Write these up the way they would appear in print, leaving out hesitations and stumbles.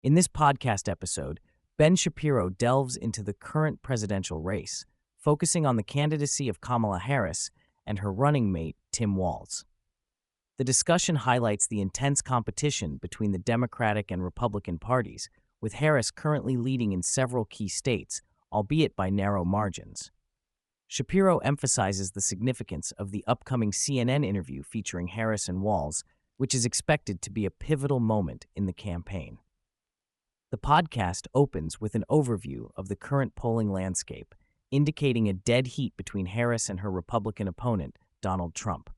In this podcast episode, Ben Shapiro delves into the current presidential race, focusing on the candidacy of Kamala Harris and her running mate, Tim Walz. The discussion highlights the intense competition between the Democratic and Republican parties, with Harris currently leading in several key states, albeit by narrow margins. Shapiro emphasizes the significance of the upcoming CNN interview featuring Harris and Walz, which is expected to be a pivotal moment in the campaign. The podcast opens with an overview of the current polling landscape, indicating a dead heat between Harris and her Republican opponent, Donald Trump.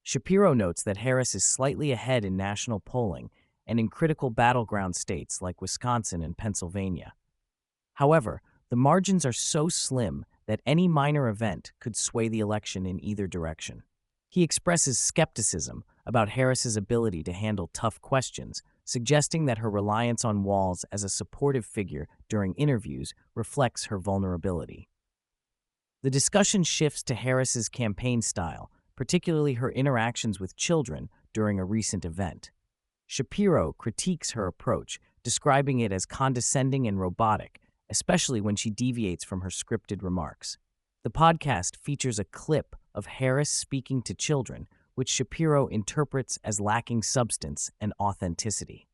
Shapiro notes that Harris is slightly ahead in national polling and in critical battleground states like Wisconsin and Pennsylvania. However, the margins are so slim that any minor event could sway the election in either direction. He expresses skepticism about Harris's ability to handle tough questions, suggesting that her reliance on Walz as a supportive figure during interviews reflects her vulnerability. The discussion shifts to Harris's campaign style, particularly her interactions with children during a recent event. Shapiro critiques her approach, describing it as condescending and robotic, especially when she deviates from her scripted remarks. The podcast features a clip of Harris speaking to children, which Shapiro interprets as lacking substance and authenticity.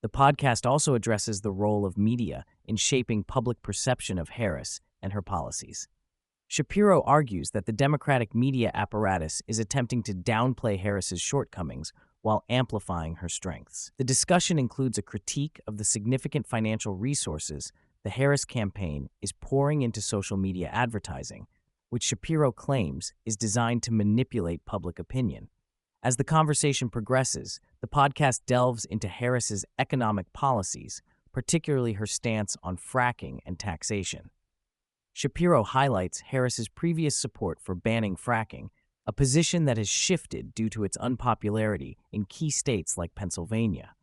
The podcast also addresses the role of media in shaping public perception of Harris and her policies. Shapiro argues that the Democratic media apparatus is attempting to downplay Harris's shortcomings while amplifying her strengths. The discussion includes a critique of the significant financial resources the Harris campaign is pouring into social media advertising, which Shapiro claims is designed to manipulate public opinion. As the conversation progresses, the podcast delves into Harris's economic policies, particularly her stance on fracking and taxation. Shapiro highlights Harris's previous support for banning fracking, a position that has shifted due to its unpopularity in key states like Pennsylvania.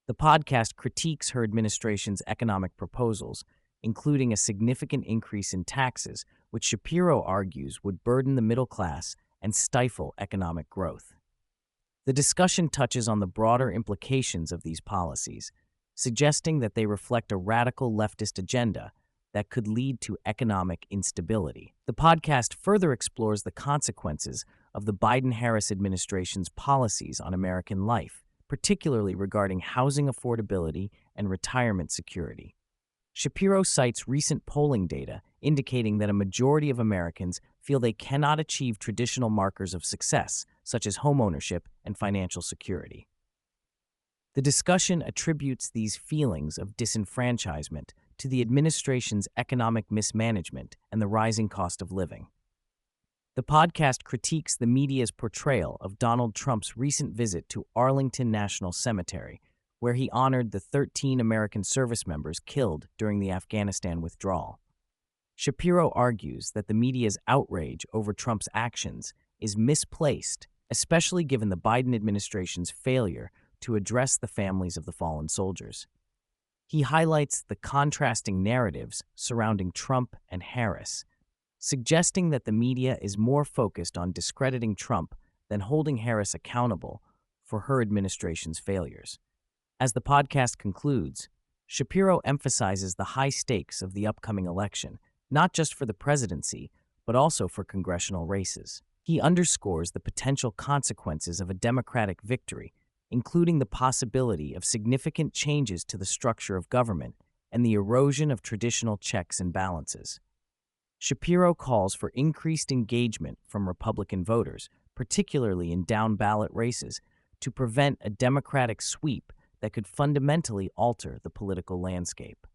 The podcast critiques her administration's economic proposals, including a significant increase in taxes, which Shapiro argues would burden the middle class and stifle economic growth. The discussion touches on the broader implications of these policies, suggesting that they reflect a radical leftist agenda that could lead to economic instability. The podcast further explores the consequences of the Biden-Harris administration's policies on American life, particularly regarding housing affordability and retirement security. Shapiro cites recent polling data indicating that a majority of Americans feel they cannot achieve traditional markers of success, such as homeownership and financial security. The discussion attributes these feelings of disenfranchisement to the administration's economic mismanagement and the rising cost of living. The podcast critiques the media's portrayal of Donald Trump's recent visit to Arlington National Cemetery, where he honored the 13 American service members killed during the Afghanistan withdrawal. Shapiro argues that the media's outrage over Trump's actions is misplaced, especially given the Biden administration's failure to address the families of the fallen soldiers. He highlights the contrasting narratives surrounding Trump and Harris, suggesting that the media is more focused on discrediting Trump than holding Harris accountable for her administration's failures. As the podcast concludes, Shapiro emphasizes the high stakes of the upcoming election, not just for the presidency, but also for congressional races. He underscores the potential consequences of a Democratic victory, including the possibility of significant changes to the structure of government and the erosion of traditional checks and balances. Shapiro calls for increased engagement from Republican voters, particularly in down-ballot races, to prevent a Democratic sweep that could fundamentally alter the political landscape.